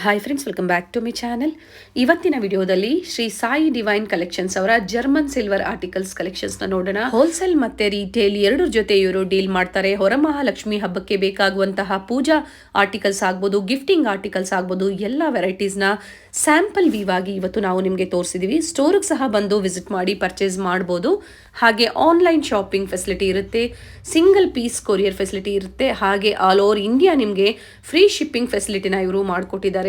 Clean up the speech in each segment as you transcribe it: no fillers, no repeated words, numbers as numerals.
Hi friends, welcome back to my channel. ಇವತ್ತಿನ ವಿಡಿಯೋದಲ್ಲಿ Shri Sai divine collections ಅವರ ಜರ್ಮನ್ ಸಿಲ್ವರ್ ಆರ್ಟಿಕಲ್ಸ್ ಕಲೆಕ್ಷನ್ಸ್ನ ನೋಡೋಣ. ಹೋಲ್ಸೇಲ್ ಮತ್ತೆ ರೀಟೇಲ್ ಎರಡರ ಜೊತೆ ಇವರು ಡೀಲ್ ಮಾಡ್ತಾರೆ. ಹೊರಮಹಾಲಕ್ಷ್ಮಿ ಹಬ್ಬಕ್ಕೆ ಬೇಕಾಗುವಂತಹ ಪೂಜಾ ಆರ್ಟಿಕಲ್ಸ್ ಆಗ್ಬೋದು, ಗಿಫ್ಟಿಂಗ್ ಆರ್ಟಿಕಲ್ಸ್ ಆಗ್ಬೋದು, ಎಲ್ಲ ವೆರೈಟೀಸ್ನ ಸ್ಯಾಂಪಲ್ ವೀವ್ ಆಗಿ ಇವತ್ತು ನಾವು ನಿಮಗೆ ತೋರಿಸಿದೀವಿ. ಸ್ಟೋರ್ಗೆ ಸಹ ಬಂದು ವಿಸಿಟ್ ಮಾಡಿ ಪರ್ಚೇಸ್ ಮಾಡ್ಬೋದು. ಹಾಗೆ ಆನ್ಲೈನ್ ಶಾಪಿಂಗ್ ಫೆಸಿಲಿಟಿ ಇರುತ್ತೆ, ಸಿಂಗಲ್ ಪೀಸ್ ಕೊರಿಯರ್ ಫೆಸಿಲಿಟಿ ಇರುತ್ತೆ, ಹಾಗೆ ಆಲ್ ಓವರ್ ಇಂಡಿಯಾ ನಿಮಗೆ ಫ್ರೀ ಶಿಪ್ಪಿಂಗ್ ಫೆಸಿಲಿಟಿನ ಇವರು ಮಾಡಿಕೊಟ್ಟಿದ್ದಾರೆ.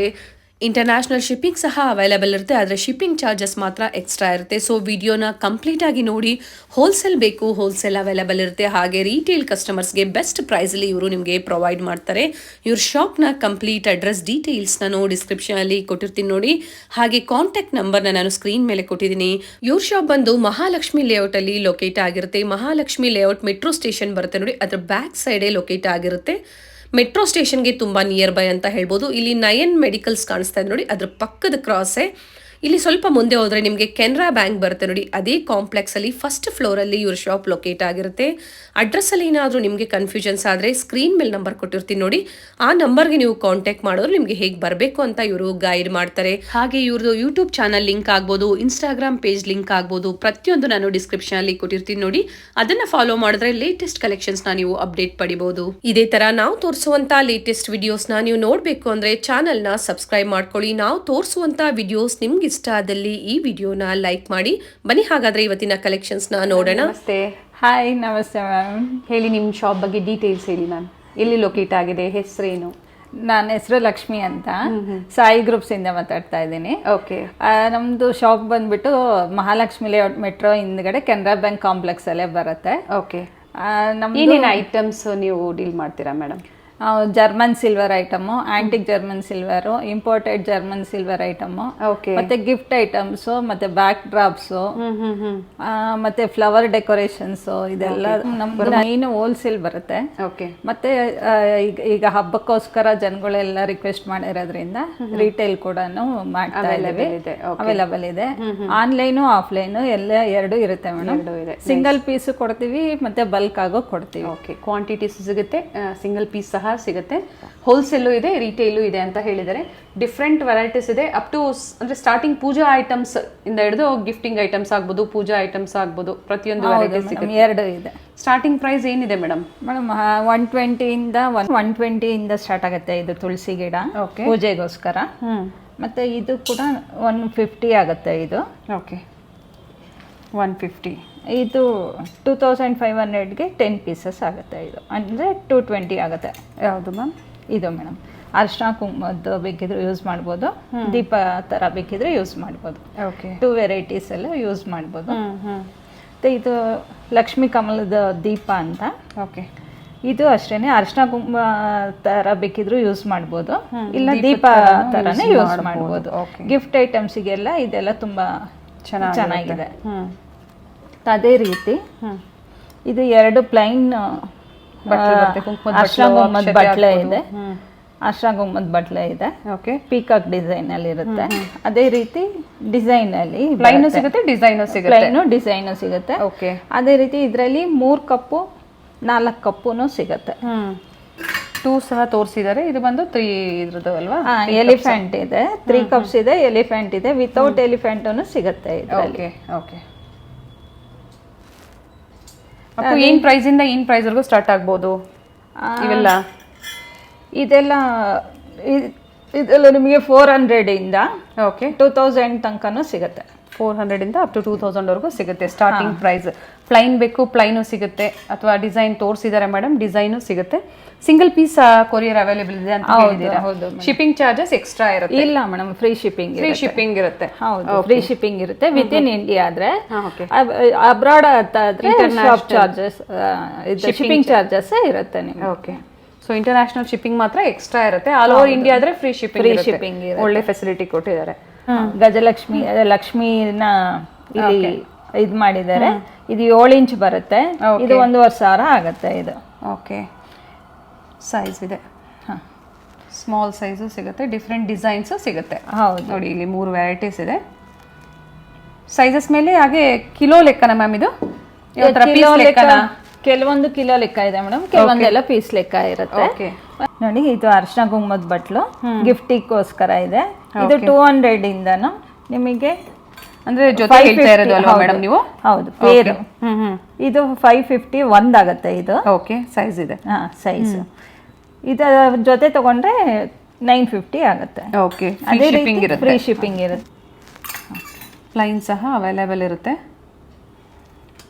ಇಂಟರ್ನ್ಯಾಷನಲ್ ಶಿಪ್ಪಿಂಗ್ ಸಹ ಅವೈಲೇಬಲ್ ಇರುತ್ತೆ, ಆದರೆ ಶಿಪ್ಪಿಂಗ್ ಚಾರ್ಜಸ್ ಮಾತ್ರ ಎಕ್ಸ್ಟ್ರಾ ಇರುತ್ತೆ. ಸೊ ವಿಡಿಯೋನ ಕಂಪ್ಲೀಟ್ ಆಗಿ ನೋಡಿ. ಹೋಲ್ಸೇಲ್ ಬೇಕು, ಹೋಲ್ಸೇಲ್ ಅವೈಲೇಬಲ್ ಇರುತ್ತೆ. ಹಾಗೆ ರೀಟೇಲ್ ಕಸ್ಟಮರ್ಸ್ಗೆ ಬೆಸ್ಟ್ ಪ್ರೈಸಲ್ಲಿ ಇವರು ನಿಮಗೆ ಪ್ರೊವೈಡ್ ಮಾಡ್ತಾರೆ. ಇವ್ರ ಶಾಪ್ನ ಕಂಪ್ಲೀಟ್ ಅಡ್ರೆಸ್ ಡೀಟೇಲ್ಸ್ ನಾನು ಡಿಸ್ಕ್ರಿಪ್ಷನ್ ಅಲ್ಲಿ ಕೊಟ್ಟಿರ್ತೀನಿ ನೋಡಿ. ಹಾಗೆ ಕಾಂಟ್ಯಾಕ್ಟ್ ನಂಬರ್ನ ನಾನು ಸ್ಕ್ರೀನ್ ಮೇಲೆ ಕೊಟ್ಟಿದ್ದೀನಿ. ಇವ್ರ ಶಾಪ್ ಬಂದು ಮಹಾಲಕ್ಷ್ಮಿ ಲೇಔಟ್ ಅಲ್ಲಿ ಲೊಕೇಟ್ ಆಗಿರುತ್ತೆ. ಮಹಾಲಕ್ಷ್ಮಿ ಲೇಔಟ್ ಮೆಟ್ರೋ ಸ್ಟೇಷನ್ ಬರುತ್ತೆ ನೋಡಿ, ಅದ್ರ ಬ್ಯಾಕ್ ಸೈಡೇ ಲೊಕೇಟ್ ಆಗಿರುತ್ತೆ. ಮೆಟ್ರೋ ಸ್ಟೇಷನ್ಗೆ ತುಂಬ ನಿಯರ್ ಬೈ ಅಂತ ಹೇಳ್ಬೋದು. ಇಲ್ಲಿ ನಯನ್ ಮೆಡಿಕಲ್ಸ್ ಕಾಣಿಸ್ತಾ ಇದೆ ನೋಡಿ, ಅದ್ರ ಪಕ್ಕದ ಕ್ರಾಸೇ. ಇಲ್ಲಿ ಸ್ವಲ್ಪ ಮುಂದೆ ಹೋದರೆ ನಿಮಗೆ ಕೆನರಾ ಬ್ಯಾಂಕ್ ಬರುತ್ತೆ ನೋಡಿ, ಅದೇ ಕಾಂಪ್ಲೆಕ್ಸಲ್ಲಿ ಫಸ್ಟ್ ಫ್ಲೋರಲ್ಲಿ ಇವ್ರ ಶಾಪ್ ಲೊಕೇಟ್ ಆಗಿರುತ್ತೆ. ಅಡ್ರೆಸ್ಸಲ್ಲಿ ಏನಾದರೂ ನಿಮಗೆ ಕನ್ಫ್ಯೂಷನ್ಸ್ ಆದರೆ ಸ್ಕ್ರೀನ್ ಮೇಲೆ ನಂಬರ್ ಕೊಟ್ಟಿರ್ತೀನಿ ನೋಡಿ, ಆ ನಂಬರ್ಗೆ ನೀವು ಕಾಂಟ್ಯಾಕ್ಟ್ ಮಾಡೋರು ನಿಮಗೆ ಹೇಗೆ ಬರಬೇಕು ಅಂತ ಇವರು ಗೈಡ್ ಮಾಡ್ತಾರೆ. ಹಾಗೆ ಇವ್ರದ್ದು ಯೂಟ್ಯೂಬ್ ಚಾನಲ್ ಲಿಂಕ್ ಆಗ್ಬೋದು, ಇನ್ಸ್ಟಾಗ್ರಾಮ್ ಪೇಜ್ ಲಿಂಕ್ ಆಗ್ಬೋದು, ಪ್ರತಿಯೊಂದು ನಾನು ಡಿಸ್ಕ್ರಿಪ್ಷನಲ್ಲಿ ಕೊಟ್ಟಿರ್ತೀನಿ ನೋಡಿ. ಅದನ್ನು ಫಾಲೋ ಮಾಡಿದ್ರೆ ಲೇಟೆಸ್ಟ್ ಕಲೆಕ್ಷನ್ಸ್ನ ನೀವು ಅಪ್ಡೇಟ್ ಪಡಿಬೋದು. ಇದೇ ಥರ ನಾವು ತೋರಿಸುವಂಥ ಲೇಟೆಸ್ಟ್ ವಿಡಿಯೋಸ್ನ ನೀವು ನೋಡಬೇಕು ಅಂದರೆ ಚಾನಲ್ನ ಸಬ್ಸ್ಕ್ರೈಬ್ ಮಾಡ್ಕೊಳ್ಳಿ. ನಾವು ತೋರಿಸುವಂಥ ವಿಡಿಯೋಸ್ ನಿಮ್ಗೆ ಇಷ್ಟ ಆದಲ್ಲಿ ಈ ವಿಡಿಯೋನ ಲೈಕ್ ಮಾಡಿ. ಬನ್ನಿ ಹಾಗಾದ್ರೆ ಇವತ್ತಿನ ಕಲೆಕ್ಷನ್ಸ್ನ ನೋಡೋಣ. ನಮಸ್ತೆ. ಹಾಯ್, ನಮಸ್ತೆ ಮ್ಯಾಮ್. ಹೇಳಿ, ನಿಮ್ಮ ಶಾಪ್ ಬಗ್ಗೆ ಡೀಟೇಲ್ಸ್ ಹೇಳಿ ಮ್ಯಾಮ್. ಎಲ್ಲಿ ಲೊಕೇಟ್ ಆಗಿದೆ, ಹೆಸರೇನು? ನನ್ನ ಹೆಸರು ಲಕ್ಷ್ಮಿ ಅಂತ, ಸಾಯಿ ಗ್ರೂಪ್ಸಿಂದ ಮಾತಾಡ್ತಾ ಇದ್ದೀನಿ. ಓಕೆ. ನಮ್ಮದು ಶಾಪ್ ಬಂದ್ಬಿಟ್ಟು ಮಹಾಲಕ್ಷ್ಮಿ ಲೇಔಟ್ ಮೆಟ್ರೋ ಹಿಂದ್ಗಡೆ ಕೆನರಾ ಬ್ಯಾಂಕ್ ಕಾಂಪ್ಲೆಕ್ಸ್ ಅಲ್ಲೇ ಬರುತ್ತೆ. ಓಕೆ. ಏನೇನು ಐಟಮ್ಸ್ ನೀವು ಡೀಲ್ ಮಾಡ್ತೀರಾ madam? German silver item, antique German silver, imported German silver item, ಮತ್ತೆ ಗಿಫ್ಟ್ ಐಟಮ್ಸು, ಮತ್ತೆ ಬ್ಯಾಕ್ ಡ್ರಾಪ್ಸು, ಮತ್ತೆ ಫ್ಲವರ್ ಡೆಕೋರೇಷನ್ಸ್, ಇದೆಲ್ಲ ನಮ್ದು ಮೈನ್ ಹೋಲ್ಸೇಲ್ ಬರುತ್ತೆ. ಮತ್ತೆ ಈಗ ಹಬ್ಬಕ್ಕೋಸ್ಕರ ಜನಗಳೆಲ್ಲ ರಿಕ್ವೆಸ್ಟ್ ಮಾಡಿರೋದ್ರಿಂದ ರಿಟೇಲ್ ಕೂಡ ಮಾಡ್ತಾ ಇದ್ದೀವಿ, ಅವೈಲಬಲ್ ಇದೆ. ಆನ್ಲೈನು ಆಫ್ಲೈನು ಎಲ್ಲ ಎರಡು ಇರುತ್ತೆ ಮೇಡಮ್. ಸಿಂಗಲ್ ಪೀಸ್ ಕೊಡ್ತೀವಿ, ಮತ್ತೆ ಬಲ್ಕ್ ಆಗೋ ಕೊಡ್ತೀವಿ. ಕ್ವಾಂಟಿಟೀಸ್ ಸಿಗುತ್ತೆ, ಸಿಂಗಲ್ ಪೀಸ್ ಸಹ ಸಿಗುತ್ತೆ, ಹೋಲ್ಸೇಲು ಇದೆ, ರಿಟೇಲು ಇದೆ ಅಂತ ಹೇಳಿದರೆ. ಡಿಫ್ರೆಂಟ್ ವೆರೈಟೀಸ್ ಇದೆ. ಅಪ್ ಟು ಅಂದ್ರೆ ಸ್ಟಾರ್ಟಿಂಗ್ ಪೂಜಾ ಐಟಮ್ಸ್ ಇಂದ ಹಿಡಿದು ಗಿಫ್ಟಿಂಗ್ ಐಟಮ್ಸ್ ಆಗ್ಬೋದು, ಪೂಜಾ ಐಟಮ್ಸ್ ಆಗ್ಬೋದು, ಪ್ರತಿಯೊಂದು ವೆರೈಟೀಸ್ ಎರಡು ಇದೆ. ಸ್ಟಾರ್ಟಿಂಗ್ ಪ್ರೈಸ್ ಏನಿದೆ ಮೇಡಮ್? ಮೇಡಮ್ 120 ಇಂದ ಸ್ಟಾರ್ಟ್ ಆಗುತ್ತೆ. ಇದು ತುಳಸಿ ಗಿಡ ಪೂಜೆಗೋಸ್ಕರ. ಮತ್ತೆ ಇದು ಕೂಡ 150 ಆಗುತ್ತೆ. ಇದು ಓಕೆ, 150. ಇದು 2500ಗೆ 10 ಪೀಸಸ್ ಆಗುತ್ತೆ. ಇದು ಅಂದರೆ 220 ಆಗುತ್ತೆ. ಯಾವುದು ಮ್ಯಾಮ್? ಇದು ಮೇಡಮ್ ಅರ್ಶಿನ ಕುಂಕುಮದ್ದು ಬೇಕಿದ್ರೆ ಯೂಸ್ ಮಾಡ್ಬೋದು, ದೀಪ ಥರ ಬೇಕಿದ್ರೆ ಯೂಸ್ ಮಾಡ್ಬೋದು. ಓಕೆ. 2 ವೆರೈಟೀಸ್ ಎಲ್ಲ ಯೂಸ್ ಮಾಡ್ಬೋದು. ಮತ್ತು ಇದು ಲಕ್ಷ್ಮೀ ಕಮಲದ ದೀಪ ಅಂತ. ಓಕೆ. ಇದು ಅಷ್ಟೇ ಅರ್ಶಿನ ಕುಂಕುಮ ಥರ ಬೇಕಿದ್ರು ಯೂಸ್ ಮಾಡ್ಬೋದು, ಇಲ್ಲ ದೀಪ ಥರನೇ ಯೂಸ್ ಮಾಡ್ಬೋದು. ಗಿಫ್ಟ್ ಐಟಮ್ಸಿಗೆಲ್ಲ ಇದೆಲ್ಲ ತುಂಬ ಚೆನ್ನಾಗಿದೆ. ಅದೇ ರೀತಿ ಇದು 2 ಪ್ಲೈನ್ ಅರ್ಶಿನ ಕುಂಕುಮದ ಬಟ್ಲೆ ಇದೆ. ಅರ್ಶಿನ ಕುಂಕುಮದ ಬಟ್ಲೆ ಇದೆ. ಓಕೆ. ಪೀಕಾಕ್ ಡಿಸೈನ್ ಅಲ್ಲಿ ಇರುತ್ತೆ. ಅದೇ ರೀತಿ ಡಿಸೈನ್ ಅಲ್ಲಿ ಪ್ಲೈನು ಸಿಗುತ್ತೆ, ಡಿಸೈನು ಸಿಗುತ್ತೆ. ಪ್ಲೈನು ಡಿಸೈನು ಸಿಗುತ್ತೆ. ಓಕೆ. ಅದೇ ರೀತಿ ಇದರಲ್ಲಿ 3 ಕಪ್ಪು 4 ಕಪ್ಪುನು ಸಿಗುತ್ತೆ. 2 ಸಹ ತೋರಿಸಿದ್ದಾರೆ. ಇದು ಬಂದು 3 ಇದ್ರದ್ದು ಅಲ್ವಾ? ಎಲಿಫೆಂಟ್ ಇದೆ, 3 ಕಪ್ಸ್ ಇದೆ, ಎಲಿಫೆಂಟ್ ಇದೆ, ವಿತೌಟ್ ಎಲಿಫೆಂಟ್ ಸಿಗುತ್ತೆ ಇದರಲ್ಲಿ. ಓಕೆ. ಏನ್ ಪ್ರೈಸ್ ಇಂದ ಏನ್ ಪ್ರೈಸ್ ವರೆಗೂ ಸ್ಟಾರ್ಟ್ ಆಗ್ಬೋದು ಇವೆಲ್ಲ? ಇದೆಲ್ಲ ನಿಮಗೆ 400 ಇಂದ 2000 ತನಕನೂ ಸಿಗುತ್ತೆ. 400 ಇಂದ ಅಪ್ ಟು 2000 ವರೆಗೂ ಸಿಗುತ್ತೆ ಸ್ಟಾರ್ಟಿಂಗ್ ಪ್ರೈಸ್. ಪ್ಲೈನ್ ಬೇಕು, ಪ್ಲೈನು ಸಿಗುತ್ತೆ, ಅಥವಾ ಡಿಸೈನ್ ತೋರಿಸಿದ್ದಾರೆ ಮೇಡಮ್, ಡಿಸೈನು ಸಿಗುತ್ತೆ. ಸಿಂಗಲ್ ಪೀಸ್ ಕೊರಿಯರ್ ಅವೈಲೇಬಲ್ ಇದೆ ಅಂತ ಹೇಳಿದ್ದೀರಾ? ಶಿಪ್ಪಿಂಗ್ ಚಾರ್ಜಸ್ ಎಕ್ಸ್ಟ್ರಾ ಇರುತ್ತೆ? ಇಲ್ಲ ಮೇಡಮ್, ಫ್ರೀ ಶಿಪ್ಪಿಂಗ್ ಇರುತ್ತೆ. ಹೌದು, ಫ್ರೀ ಶಿಪ್ಪಿಂಗ್ ಇರುತ್ತೆ. ವಿತ್ ಇನ್ ಇಂಡಿಯಾ ಆದ್ರೆ, ಅಬ್ರಾಡ್ ಆದ್ರೆ ಶಿಪ್ಪಿಂಗ್ ಚಾರ್ಜಸ್ ಇರುತ್ತೆ ನಿಮಗೆ. ಓಕೆ. ಸೊ ಇಂಟರ್ನ್ಯಾಷನಲ್ ಶಿಪ್ಪಿಂಗ್ ಮಾತ್ರ ಎಕ್ಸ್ಟ್ರಾ ಇರುತ್ತೆ. ಆಲ್ ಓವರ್ ಇಂಡಿಯಾ ಆದ್ರೆ ಫ್ರೀ ಶಿಪ್ಪಿಂಗ್ ಒಳ್ಳೆ ಫೆಸಿಲಿಟಿ ಕೊಟ್ಟಿದ್ದಾರೆ. ಗಜಲಕ್ಷ್ಮಿ ಲಕ್ಷ್ಮಿನ ಇಲ್ಲಿ ಇದು ಮಾಡಿದ್ದಾರೆ. ಇದು 7 ಇಂಚ್ ಬರುತ್ತೆ. ಇದು 1500 ಆಗುತ್ತೆ. ಇದು ಓಕೆ. ಸೈಜ್ ಇದೆ, ಸ್ಮಾಲ್ ಸೈಜು ಸಿಗುತ್ತೆ, ಡಿಫ್ರೆಂಟ್ ಡಿಸೈನ್ಸ್ ಸಿಗುತ್ತೆ. ಹೌದು ನೋಡಿ, ಇಲ್ಲಿ 3 ವೆರೈಟೀಸ್ ಇದೆ. ಸೈಜಸ್ ಮೇಲೆ ಹಾಗೆ ಕಿಲೋ ಲೆಕ್ಕನ ಮ್ಯಾಮ್? ಇದು ಕೆಲವೊಂದು ಕಿಲೋ ಲೆಕ್ಕ ಇದೆ ಮೇಡಮ್, ಕೆಲವೊಂದೆಲ್ಲ ಪೀಸ್ ಲೆಕ್ಕ ಇರುತ್ತೆ. ನೋಡಿ ಇದು ಅರ್ಶಿನ ಕುಂಕುಮದ ಬಟ್ಲು ಗಿಫ್ಟಿಗೋಸ್ಕರ ಇದೆ. ಇದು 200 ಇಂದನು ನಿಮಗೆ ಅಂದ್ರೆ ಜೊತೆ ಹೇಳ್ತಾ ಇರೋದು ಅಲ್ವಾ ಮೇಡಮ್ ನೀವು? ಹೌದು, ಪೇರ್. ಇದು 550 ಒಂದಾಗತ್ತೆ ಇದು. ಓಕೆ, ಸೈಜ್ ಇದೆ. ಸೈಜ್ ಇದರ ಜೊತೆ ತಗೊಂಡ್ರೆ 950 ಆಗುತ್ತೆ. ಓಕೆ, ಅದೇ ರೀತಿ ಫ್ರೀ ಶಿಪ್ಪಿಂಗ್ ಇರುತ್ತೆ. ಪ್ಲೈನ್ ಸಹ ಅವೈಲೇಬಲ್ ಇರುತ್ತೆ.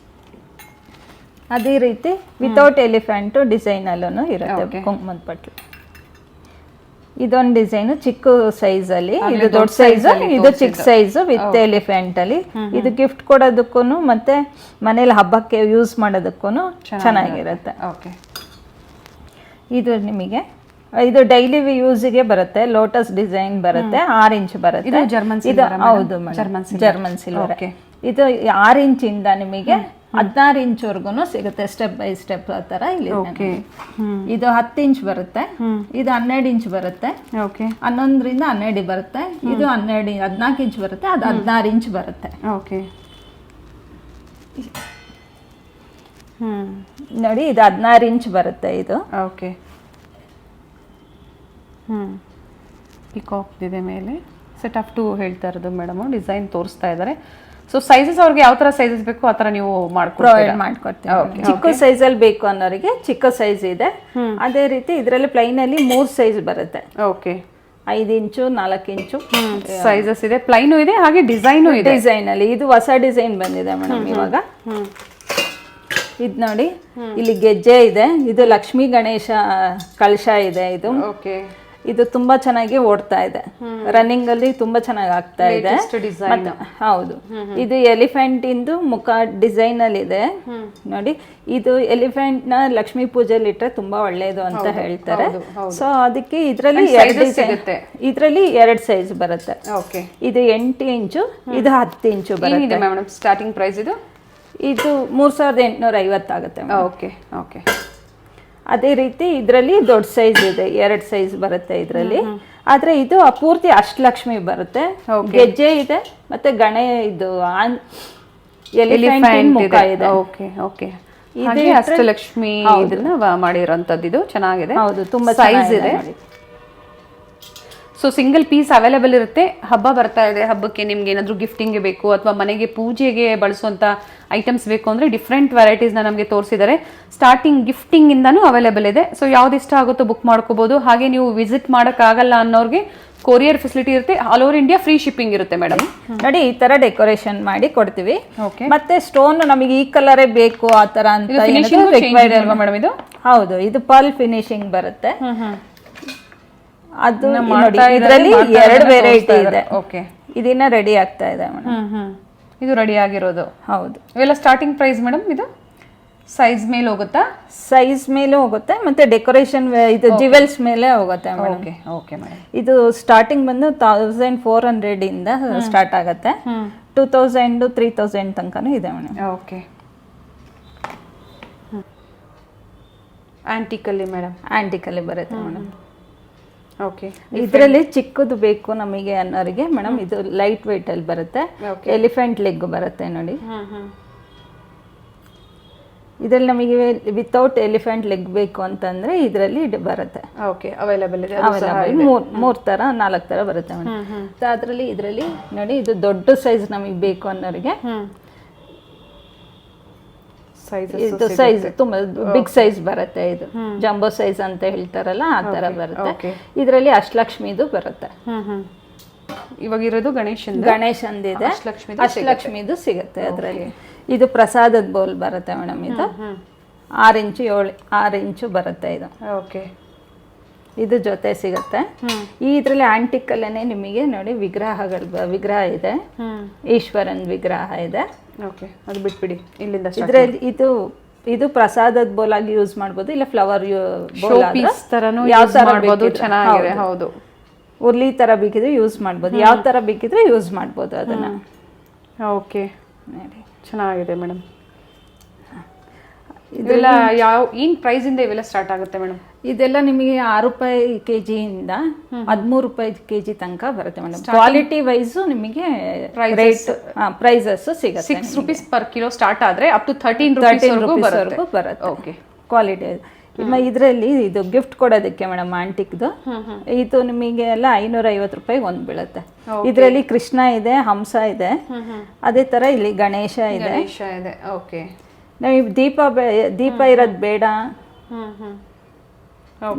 ಅದೇ ರೀತಿ ವಿತೌಟ್ ಎಲಿಫೆಂಟ್ ಡಿಸೈನ್ ಅಲ್ಲೂ ಇರುತ್ತೆ ಕುಂಕುಮದ ಬಟ್ಲು. ಇದೊಂದು ಡಿಸೈನ್ ಚಿಕ್ಕ ಸೈಜ್ ಅಲ್ಲಿ, ಇದು ದೊಡ್ಡ ಸೈಜ್, ಇದು ಚಿಕ್ಕ ಸೈಜ್ ವಿತ್ ಎಲಿಫೆಂಟ್ ಅಲ್ಲಿ. ಇದು ಗಿಫ್ಟ್ ಕೊಡೋದಕ್ಕೂ ಮತ್ತೆ ಮನೇಲಿ ಹಬ್ಬಕ್ಕೆ ಯೂಸ್ ಮಾಡೋದಕ್ಕೂ ಚೆನ್ನಾಗಿರುತ್ತೆ. ಇದು ನಿಮಗೆ ಇದು ಡೈಲಿ ಯೂಸ್ಗೆ ಬರುತ್ತೆ. ಲೋಟಸ್ ಡಿಸೈನ್ ಬರುತ್ತೆ, 6 ಇಂಚ್ ಬರುತ್ತೆ. ಇದು ಹೌದು ಜರ್ಮನ್ ಸಿಲ್ವರ್. ಇದು 6 ಇಂಚಿಂದ ನಿಮಗೆ 16 ಇಂಚ್ವರೆಗೂ ಸಿಗುತ್ತೆ, ಸ್ಟೆಪ್ ಬೈ ಸ್ಟೆಪ್ ಆ ಥರ ಇಲ್ಲಿ. ಇದು 10 ಇಂಚ್ ಬರುತ್ತೆ, ಇದು 12 ಇಂಚ್ ಬರುತ್ತೆ, 11ರಿಂದ 12 ಬರುತ್ತೆ. ಇದು 14 ಇಂಚ್ ಬರುತ್ತೆ, ಅದು 16 ಇಂಚ್ ಬರುತ್ತೆ. ನೋಡಿ ಇದು 16 ಇಂಚ್ ಬರುತ್ತೆ. ಇದು ಪಿಕಾಕ್ ಇದೆ ಮೇಲೆ. ಸೆಟ್ ಆಫ್ 2 ಹೇಳ್ತಾ ಇರೋದು ಮೇಡಮ್, ಡಿಸೈನ್ ತೋರಿಸ್ತಾ ಇದ್ದಾರೆ. ಸೊ ಸೈಜಸ್ ಅವ್ರಿಗೆ ಯಾವ ತರ ಸೈಜಸ್ ಬೇಕು ಆ ತರ ನೀವು ಪ್ರೊವೈಡ್ ಮಾಡ್ಕೊಡ್ತೀವಿ. ಚಿಕ್ಕ ಸೈಜ್ ಅಲ್ಲಿ ಬೇಕು ಅನ್ನೋರಿಗೆ ಚಿಕ್ಕ ಸೈಜ್ ಇದೆ. ಅದೇ ರೀತಿ ಇದರಲ್ಲಿ ಪ್ಲೈನ್ ಅಲ್ಲಿ 3 ಸೈಜ್ ಬರುತ್ತೆ. 5 ಇಂಚು, 4 ಇಂಚು ಸೈಜಸ್ ಇದೆ. ಪ್ಲೈನು ಇದೆ, ಹಾಗೆ ಡಿಸೈನು ಇದೆ. ಡಿಸೈನ್ ಅಲ್ಲಿ ಇದು ಹೊಸ ಡಿಸೈನ್ ಬಂದಿದೆ ಮೇಡಮ್ ಇವಾಗ. ಇದು ನೋಡಿ, ಇಲ್ಲಿ ಗೆಜ್ಜೆ ಇದೆ, ಇದು ಲಕ್ಷ್ಮೀ ಗಣೇಶ ಕಳಶ ಇದೆ. ಇದು ತುಂಬಾ ಚೆನ್ನಾಗಿ ಓಡ್ತಾ ಇದೆ, ರನ್ನಿಂಗ್ ಅಲ್ಲಿ ತುಂಬಾ ಚೆನ್ನಾಗಿ ಆಗ್ತಾ ಇದೆ. ಹೌದು, ಇದು ಎಲಿಫೆಂಟ್ ಇಂದು ಮುಖ ಡಿಸೈನ್ ಅಲ್ಲಿ ಇದೆ ನೋಡಿ. ಇದು ಎಲಿಫೆಂಟ್ ನ ಲಕ್ಷ್ಮೀ ಪೂಜೆಯಲ್ಲಿ ಇಟ್ಟರೆ ತುಂಬಾ ಒಳ್ಳೇದು ಅಂತ ಹೇಳ್ತಾರೆ. ಸೊ ಅದಕ್ಕೆ ಇದರಲ್ಲಿ 2 ಸೈಜ್ ಬರುತ್ತೆ. ಇದು 8 ಇಂಚು, ಇದು 10 ಇಂಚು ಬರುತ್ತೆ. ಸ್ಟಾರ್ಟಿಂಗ್ ಪ್ರೈಸ್ ಇದು 3850 ಆಗುತ್ತೆ. ಅದೇ ರೀತಿ ಇದರಲ್ಲಿ ದೊಡ್ಡ ಸೈಜ್ ಇದೆ, 2 ಸೈಜ್ ಬರುತ್ತೆ ಇದರಲ್ಲಿ. ಆದ್ರೆ ಇದು ಪೂರ್ತಿ ಅಷ್ಟಲಕ್ಷ್ಮಿ ಬರುತ್ತೆ, ಗೆಜ್ಜೆ ಇದೆ, ಮತ್ತೆ ಗಣೆ ಇದು ಎಲಿಫೆಂಟ್ ಮುಖ ಇದೆ. ಅಷ್ಟಲಕ್ಷ್ಮಿ ಇದನ್ನ ಮಾಡಿರೋಂಥದ್ದು. ಇದು ಚೆನ್ನಾಗಿದೆ. ಹೌದು, ತುಂಬಾ ಸೈಜ್ ಇದೆ. ಸೊ ಸಿಂಗಲ್ ಪೀಸ್ ಅವೈಲೇಬಲ್ ಇರುತ್ತೆ. ಹಬ್ಬ ಬರ್ತಾ ಇದೆ, ಹಬ್ಬಕ್ಕೆ ನಿಮ್ಗೆ ಏನಾದರೂ ಗಿಫ್ಟಿಂಗ್ಗೆ ಬೇಕು ಅಥವಾ ಮನೆಗೆ ಪೂಜೆಗೆ ಬಳಸುವಂಥ ಐಟಮ್ಸ್ ಬೇಕು ಅಂದರೆ ಡಿಫ್ರೆಂಟ್ ವೆರೈಟೀಸ್ನ ನಮಗೆ ತೋರಿಸಿದ್ದಾರೆ. ಸ್ಟಾರ್ಟಿಂಗ್ ಗಿಫ್ಟಿಂಗ್ ಇಂದಾನು ಅವೈಲೇಬಲ್ ಇದೆ. ಸೊ ಯಾವ್ದು ಇಷ್ಟ ಆಗುತ್ತೋ ಬುಕ್ ಮಾಡ್ಕೋಬಹುದು. ಹಾಗೆ ನೀವು ವಿಸಿಟ್ ಮಾಡೋಕ್ಕಾಗಲ್ಲ ಅನ್ನೋರಿಗೆ ಕೊರಿಯರ್ ಫೆಸಿಲಿಟಿ ಇರುತ್ತೆ. All over India free shipping ಇರುತ್ತೆ ಮೇಡಮ್. ನೋಡಿ, ಈ ತರ ಡೆಕೋರೇಷನ್ ಮಾಡಿ ಕೊಡ್ತೀವಿ. ಮತ್ತೆ ಸ್ಟೋನ್ ನಮಗೆ ಈ ಕಲರೇ ಬೇಕು ಆ ತರ ಅಂತ ಮೇಡಮ್. ಇದು ಹೌದು, ಇದು ಪರ್ಲ್ ಫಿನಿಶಿಂಗ್ ಬರುತ್ತೆ. ಅದು ಇದರಲ್ಲಿ 2 ವೆರೈಟಿ ಇದೆ. ಇದನ್ನ ರೆಡಿ ಆಗ್ತಾ ಇದೆ ಮೇಡಮ್. ಇದು ರೆಡಿ ಆಗಿರೋದು. ಹೌದು. ಇವೆಲ್ಲ ಸ್ಟಾರ್ಟಿಂಗ್ ಪ್ರೈಸ್ ಮೇಡಮ್. ಇದು ಸೈಜ್ ಮೇಲೆ ಹೋಗುತ್ತಾ? ಸೈಜ್ ಮೇಲೆ ಹೋಗುತ್ತೆ, ಮತ್ತೆ ಡೆಕೋರೇಷನ್ ಇದು ಜಿವೆಲ್ಸ್ ಮೇಲೆ ಹೋಗುತ್ತೆ ಮೇಡಮ್. ಇದು ಸ್ಟಾರ್ಟಿಂಗ್ ಬಂದು 1400 ಇಂದ ಸ್ಟಾರ್ಟ್ ಆಗುತ್ತೆ. 2000 3000 ತನಕನೂ ಇದೆ ಮೇಡಮ್. ಆಂಟಿಕಲ್ಲಿ ಮೇಡಮ್, ಆಂಟಿಕಲ್ಲಿ ಬರುತ್ತೆ ಮೇಡಮ್. ಇದರಲ್ಲಿ ಚಿಕ್ಕದು ಬೇಕು ನಮಗೆ ಅನ್ನೋರಿಗೆ ಮೇಡಮ್, ಇದು ಲೈಟ್ ವೇಟ್ ಅಲ್ಲಿ ಬರುತ್ತೆ. ಎಲಿಫೆಂಟ್ ಲೆಗ್ ಬರುತ್ತೆ ನೋಡಿ. ಇದ್ರಲ್ಲಿ ನಮಗೆ ವಿತೌಟ್ ಎಲಿಫೆಂಟ್ ಲೆಗ್ ಬೇಕು ಅಂತಂದ್ರೆ ಇದರಲ್ಲಿ ಬರುತ್ತೆ. ಅವೈಲೇಬಲ್ ಇದೆ. 3 ತರ 4 ತರ ಬರುತ್ತೆ ಮೇಡಮ್. ಅದರಲ್ಲಿ ಇದರಲ್ಲಿ ನೋಡಿ, ಇದು ದೊಡ್ಡ ಸೈಜ್ ನಮಗೆ ಬೇಕು ಅನ್ನೋರಿಗೆ ಇದು ಸೈಜ್ ತುಂಬಾ ಬಿಗ್ ಸೈಜ್ ಬರುತ್ತೆ. ಇದು ಜಂಬೋ ಸೈಜ್ ಅಂತ ಹೇಳ್ತಾರಲ್ಲ ಆ ತರ ಬರುತ್ತೆ. ಇದರಲ್ಲಿ ಅಷ್ಟಲಕ್ಷ್ಮಿದು ಬರುತ್ತೆ. ಇವಾಗ ಇರೋದು ಗಣೇಶಂದಿದೆ, ಅಷ್ಟಲಕ್ಷ್ಮಿದು ಸಿಗುತ್ತೆ ಅದರಲ್ಲಿ. ಇದು ಪ್ರಸಾದದ ಬೌಲ್ ಬರುತ್ತೆ ಮೇಡಮ್. ಇದು 6 ಇಂಚು 6 ಇಂಚು ಬರುತ್ತೆ ಇದು. ಇದು ಜೊತೆ ಸಿಗುತ್ತೆ. ಇದರಲ್ಲಿ ಆಂಟಿಕ್ ಅಲ್ಲೇನೆ ನಿಮಗೆ ನೋಡಿ ವಿಗ್ರಹ ಇದೆ. ಈಶ್ವರನ್ ವಿಗ್ರಹ ಇದೆ. ಅದು ಬಿಟ್ಬಿಡಿ ಇಲ್ಲಿಂದ. ಇದರಲ್ಲಿ ಇದು ಪ್ರಸಾದದ ಬೋಲ್ ಆಗಿ ಯೂಸ್ ಮಾಡ್ಬೋದು, ಇಲ್ಲ ಫ್ಲವರ್ ಬೋಲ್ ಯಾವ ತರ ಮಾಡ್ಬೋದು. ಚೆನ್ನಾಗಿದೆ. ಹೌದು, ಉರ್ಲಿ ತರ ಬೇಕಿದ್ರೆ ಯೂಸ್ ಮಾಡ್ಬೋದು, ಯಾವ ತರ ಬೇಕಿದ್ರೆ ಯೂಸ್ ಮಾಡ್ಬೋದು ಅದನ್ನ. ಚೆನ್ನಾಗಿದೆ ಮೇಡಮ್. ಇದೆಲ್ಲ ಏನ್ ಪ್ರೈಸ್ ಇಂದ ಇವೆಲ್ಲ ಸ್ಟಾರ್ಟ್ ಆಗುತ್ತೆ ಮೇಡಮ್? ಇದೆಲ್ಲ ನಿಮಗೆ 6 ರೂಪಾಯಿ ಕೆಜಿಯಿಂದ 13 ರೂಪಾಯಿ ಕೆಜಿ ತನಕ ಬರುತ್ತೆ ಮೇಡಮ್. ಕ್ವಾಲಿಟಿ ವೈಸ್ ನಿಮಗೆ ರೇಟ್ ಪ್ರೈಸಸ್ ಸಿಗುತ್ತೆ. 6 ರೂಪೀಸ್ ಪರ್ ಕಿಲೋ ಸ್ಟಾರ್ಟ್ ಆದ್ರೆ ಅಪ್ ಟು 13 ರೂಪೀಸ್ ವರೆಗೂ ಬರುತ್ತೆ. ಕ್ವಾಲಿಟಿ ಇದರಲ್ಲಿ ಇದು ಗಿಫ್ಟ್ ಕೊಡೋದಕ್ಕೆ ಮೇಡಮ್ ಆಂಟಿಕ್ದು ಇದು ನಿಮಗೆ ಎಲ್ಲ 550 ರೂಪಾಯಿಗೆ ಒಂದು ಬೀಳುತ್ತೆ. ಇದರಲ್ಲಿ ಕೃಷ್ಣ ಇದೆ, ಹಂಸ ಇದೆ, ಅದೇ ತರ ಇಲ್ಲಿ ಗಣೇಶ ಇದೆ. ಓಕೆ, ನಮಗೆ ದೀಪ ಇರೋದು ಬೇಡ,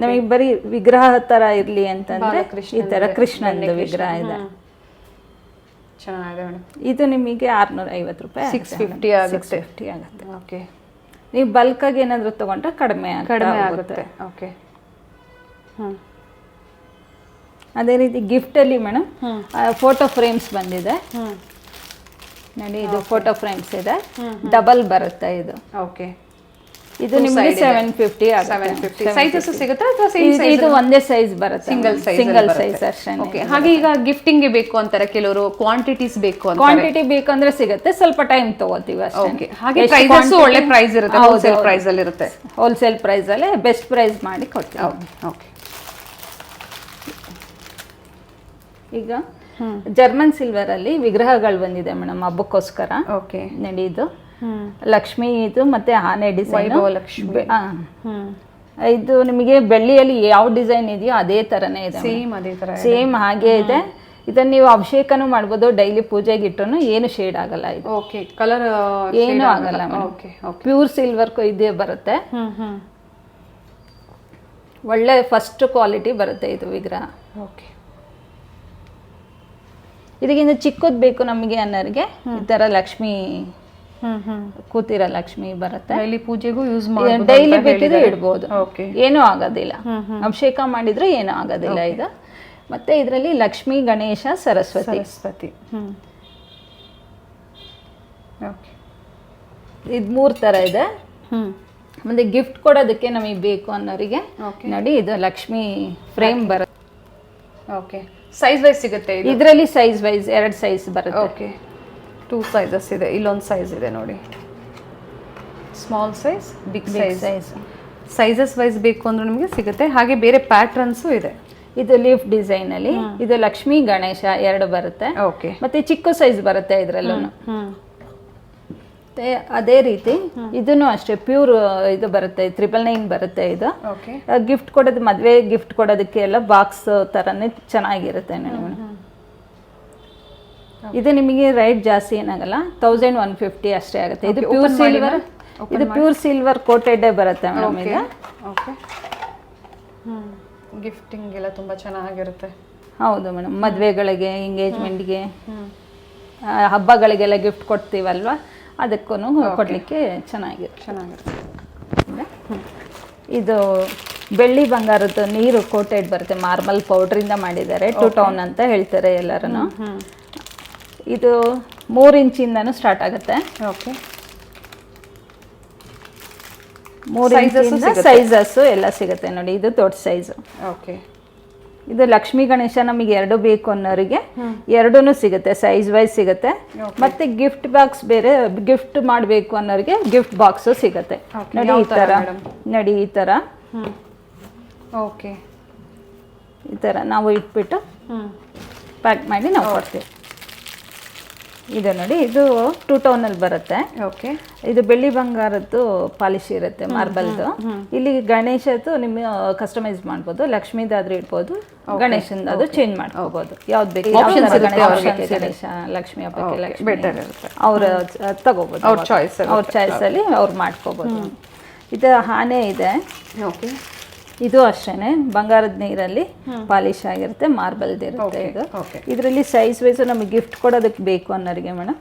ನಮಗೆ ಬರೀ ವಿಗ್ರಹ ತರ ಇರ್ಲಿ ಅಂತಂದ್ರೆ ಈ ತರ ಕೃಷ್ಣಂದು ವಿಗ್ರಹ ಇದೆ. ಚೆನ್ನಾಗಿದೆ ಮೇಡಮ್. ಇದು ನಿಮಗೆ 650 ರೂಪಾಯಿ, 650 ಆಗುತ್ತೆ. ಓಕೆ, ನೀವು ಬಲ್ಕ್ ಆಗಿ ಏನಾದ್ರು ತಗೊಂಡ್ರೆ ಕಡಿಮೆ ಆಗುತ್ತೆ. ಓಕೆ, ಅದೇ ರೀತಿ ಗಿಫ್ಟ್ ಅಲ್ಲಿ ಮೇಡಮ್ ಫೋಟೋ ಫ್ರೇಮ್ಸ್ ಬಂದಿದೆ ನೋಡಿ. ಇದು ಫೋಟೋ ಫ್ರೇಮ್ಸ್ ಇದೆ, ಡಬಲ್ ಬರುತ್ತೆ ಇದು. ಓಕೆ, ಇದು ನಿಮಗೆ 750 ಆಗುತ್ತೆ. ಸೈಜಸ್ ಸಿಗುತ್ತಾ ಅಥವಾ ಸೇಮ್ ಸೈಜ್? ಇದು ಒಂದೇ ಸೈಜ್ ಬರುತ್ತೆ, ಸಿಂಗಲ್ ಸೈಜ್ ಅಷ್ಟೇ. ಓಕೆ, ಹಾಗೆ ಈಗ ಗಿಫ್ಟಿಂಗ್ ಗೆ ಬೇಕು ಅಂತಾರೆ ಕೆಲವರು, ಕ್ವಾಂಟಿಟೀಸ್ ಬೇಕು ಅಂತ. ಕ್ವಾಂಟಿಟಿ ಬೇಕಂದ್ರೆ ಸಿಗುತ್ತೆ, ಸ್ವಲ್ಪ ಟೈಮ್ ತಗೋತೀವಿ ಅಷ್ಟೇ. ಓಕೆ, ಹಾಗೆ ಪ್ರೈಸಸ್ ಒಳ್ಳೆ ಪ್ರೈಸ್ ಇರುತ್ತೆ, ಹೋಲ್ಸೇಲ್ ಪ್ರೈಸ್ ಅಲ್ಲಿ ಇರುತ್ತೆ. ಹೋಲ್ಸೇಲ್ ಪ್ರೈಸ್ ಅಲ್ಲಿ ಬೆಸ್ಟ್ ಪ್ರೈಸ್ ಮಾಡಿ ಕೊಡ್ತೀವಿ. ಓಕೆ, ಈಗ ಜರ್ಮನ್ ಸಿಲ್ವರ್ ಅಲ್ಲಿ ವಿಗ್ರಹಗಳು ಬಂದಿದೆ ಮೇಡಮ್ ಹಬ್ಬಕ್ಕೋಸ್ಕರ. ಓಕೆ, ನೋಡಿ ಇದು ಲಕ್ಷ್ಮಿ ಇದು ಮತ್ತೆ ಆನೆ ಡಿಸೈನ್. ಇದು ನಿಮಗೆ ಬೆಳ್ಳಿಯಲ್ಲಿ ಯಾವ ಡಿಸೈನ್ ಇದೆಯೋ ಅದೇ ತರನೇ ಇದೆ, ಸೇಮ್ ಹಾಗೆ ಇದೆ. ಇದನ್ನ ನೀವು ಅಭಿಷೇಕನೂ ಮಾಡ್ಬೋದು, ಡೈಲಿ ಪೂಜೆಗೆ ಇಟ್ಟರು ಏನು ಶೇಡ್ ಆಗಲ್ಲ ಇದು. ಓಕೆ, ಕಲರ್ ಏನು ಆಗಲ್ಲ. ಪ್ಯೂರ್ ಸಿಲ್ವರ್ ಇದೇ ಬರುತ್ತೆ, ಒಳ್ಳೆ ಫಸ್ಟ್ ಕ್ವಾಲಿಟಿ ಬರುತ್ತೆ ಇದು ವಿಗ್ರಹ. ಓಕೆ, ಇದಕ್ಕಿಂತ ಚಿಕ್ಕದ್ ಬೇಕು ನಮಗೆ ಅನ್ನೋರಿಗೆ ಈ ತರ ಲಕ್ಷ್ಮಿ ಕೂತಿರೋ ಲಕ್ಷ್ಮಿ ಬರುತ್ತೆ. ಡೈಲಿ ಪೂಜೆಗೂ ಯೂಸ್ ಮಾಡಬಹುದು, ಡೈಲಿ ಬೇಕಿದ್ರೆ ಇಡ್ಬೋದು, ಏನೂ ಆಗೋದಿಲ್ಲ. ಅಭಿಷೇಕ ಮಾಡಿದ್ರೆ ಏನೂ ಆಗೋದಿಲ್ಲ ಇದು. ಮತ್ತೆ ಇದರಲ್ಲಿ ಲಕ್ಷ್ಮಿ, ಗಣೇಶ, ಸರಸ್ವತಿ. ಇದು 3 ತರ ಇದೆ. ಮತ್ತೆ ಗಿಫ್ಟ್ ಕೊಡೋದಕ್ಕೆ ನಮಗೆ ಬೇಕು ಅನ್ನೋರಿಗೆ ನೋಡಿ ಇದು ಲಕ್ಷ್ಮಿ ಫ್ರೇಮ್ ಬರುತ್ತೆ. ಓಕೆ, ಸೈಜ್ ವೈಸ್ ಸಿಗುತ್ತೆ ಇದರಲ್ಲಿ, ಸೈಜ್ ವೈಸ್ 2 ಸೈಜ್ ಬರುತ್ತೆ. ಓಕೆ, 2 ಸೈಜಸ್ ಇದೆ. ಇಲ್ಲೊಂದು ಸೈಜ್ ಇದೆ ನೋಡಿ, small size, big size. Sizes wise ಬೇಕು ಅಂದ್ರೆ ನಿಮಗೆ ಸಿಗುತ್ತೆ. ಹಾಗೆ ಬೇರೆ ಪ್ಯಾಟರ್ನ್ಸು ಇದೆ. ಇದು ಲೀಫ್ ಡಿಸೈನ್ ಅಲ್ಲಿ ಇದು ಲಕ್ಷ್ಮಿ, ಗಣೇಶ 2 ಬರುತ್ತೆ. ಓಕೆ, ಮತ್ತೆ ಚಿಕ್ಕ ಸೈಜ್ ಬರುತ್ತೆ ಇದ್ರಲ್ಲೂ. ಅದೇ ರೀತಿ ಇದನ್ನು ಅಷ್ಟೇ ಪ್ಯೂರ್ ಇದು ಬರುತ್ತೆ, 999 ಬರುತ್ತೆ ಇದು. ಗಿಫ್ಟ್ ಕೊಡೋದು, ಮದ್ವೆ ಗಿಫ್ಟ್ ಕೊಡೋದಕ್ಕೆ ಎಲ್ಲ ಬಾಕ್ಸ್ ತರನೇ ಚೆನ್ನಾಗಿರುತ್ತೆ ನೋಡಿ. ಇದು ನಿಮಗೆ ರೈಟ್ ಜಾಸ್ತಿ ಏನಾಗಲ್ಲ, 1150 ಅಷ್ಟೇ ಆಗುತ್ತೆ. ಇದು ಪ್ಯೂರ್ ಸಿಲ್ವರ್, ಇದು ಪ್ಯೂರ್ ಸಿಲ್ವರ್ ಕೋಟೆಡ್ ಬರುತ್ತೆ ಮೇಡಮ್ ಇದು. ಓಕೆ, ಗಿಫ್ಟಿಂಗ್ ಎಲ್ಲ ತುಂಬಾ ಚೆನ್ನಾಗಿರುತ್ತೆ. ಹೌದು ಮೇಡಮ್, ಮದುವೆಗಳಿಗೆ, ಎಂಗೇಜ್ಮೆಂಟ್ಗೆ, ಹಬ್ಬಗಳಿಗೆಲ್ಲ ಗಿಫ್ಟ್ ಕೊಡ್ತೀವಲ್ವಾ, ಅದಕ್ಕೂ ಕೊಡ್ಲಿಕ್ಕೆ ಚೆನ್ನಾಗಿರುತ್ತೆ. ಇದು ಬೆಳ್ಳಿ ಬಂಗಾರದ ನೀರು ಕೋಟೆಡ್ ಬರುತ್ತೆ, ಮಾರ್ಬಲ್ ಪೌಡ್ರಿಂದ ಮಾಡಿದ್ದಾರೆ. 2 ಟೋನ್ ಅಂತ ಹೇಳ್ತಾರೆ ಎಲ್ಲರೂ. ಇದು 3 ಇಂಚಿಂದನೂ ಸ್ಟಾರ್ಟ್ ಆಗುತ್ತೆ. ಓಕೆ, 3 ಇಂಚಿಂದ ಸೈಜಸ್ ಎಲ್ಲ ಸಿಗುತ್ತೆ ನೋಡಿ. ಇದು ದೊಡ್ಡ ಸೈಜ್. ಓಕೆ, ಇದು ಲಕ್ಷ್ಮಿ, ಗಣೇಶ ನಮಗೆ 2 ಬೇಕು ಅನ್ನೋರಿಗೆ 2 ಸಿಗುತ್ತೆ, ಸೈಜ್ ವೈಸ್ ಸಿಗುತ್ತೆ. ಮತ್ತೆ ಗಿಫ್ಟ್ ಬಾಕ್ಸ್ ಬೇರೆ, ಗಿಫ್ಟ್ ಮಾಡಬೇಕು ಅನ್ನೋರಿಗೆ ಗಿಫ್ಟ್ ಬಾಕ್ಸ್ ಸಿಗುತ್ತೆ ನೋಡಿ. ಈ ತರ ನೋಡಿ, ಈ ತರ. ಓಕೆ, ಈ ತರ ನಾವು ಇಟ್ಬಿಟ್ಟು ಪ್ಯಾಕ್ ಮಾಡಿ ನಾವು ಕೊಡ್ತೀವಿ. ಇದು ನೋಡಿ, ಇದು 2 ಟೋನ್ ಅಲ್ಲಿ ಬರುತ್ತೆ. ಓಕೆ, ಇದು ಬೆಳ್ಳಿ ಬಂಗಾರದ್ದು ಪಾಲಿಶ್ ಇರುತ್ತೆ, ಮಾರ್ಬಲ್ದು. ಇಲ್ಲಿ ಗಣೇಶದ್ದು ನಿಮ್ಗೆ ಕಸ್ಟಮೈಸ್ ಮಾಡ್ಬೋದು, ಲಕ್ಷ್ಮೀದಾದ್ರೂ ಇಡ್ಬೋದು, ಗಣೇಶಂದಾದ್ರೂ ಚೇಂಜ್ ಮಾಡ್ಕೋಬಹುದು. ಯಾವ್ದು ಬೇಕು ಗಣೇಶ, ಲಕ್ಷ್ಮಿ ಹಬ್ಬಕ್ಕೆ ಲಕ್ಷ್ಮಿ ಅವ್ರ ತಗೋಬಹುದು, ಅವ್ರ ಚಾಯ್ಸ್ ಅಲ್ಲಿ ಅವ್ರು ಮಾಡ್ಕೋಬಹುದು. ಇದು ಆನೆ ಇದೆ. ಓಕೆ, ಇದು ಅಷ್ಟೇನೆ ಬಂಗಾರದ ನೀರಲ್ಲಿ ಪಾಲಿಶ್ ಆಗಿರುತ್ತೆ, ಮಾರ್ಬಲ್ದು ಇರುತ್ತೆ ಇದು. ಇದರಲ್ಲಿ ಸೈಜ್ ವೈಸ್ ನಮಗೆ ಗಿಫ್ಟ್ ಕೊಡೋದಕ್ಕೆ ಬೇಕು ಅನ್ನೋರಿಗೆ ಮೇಡಮ್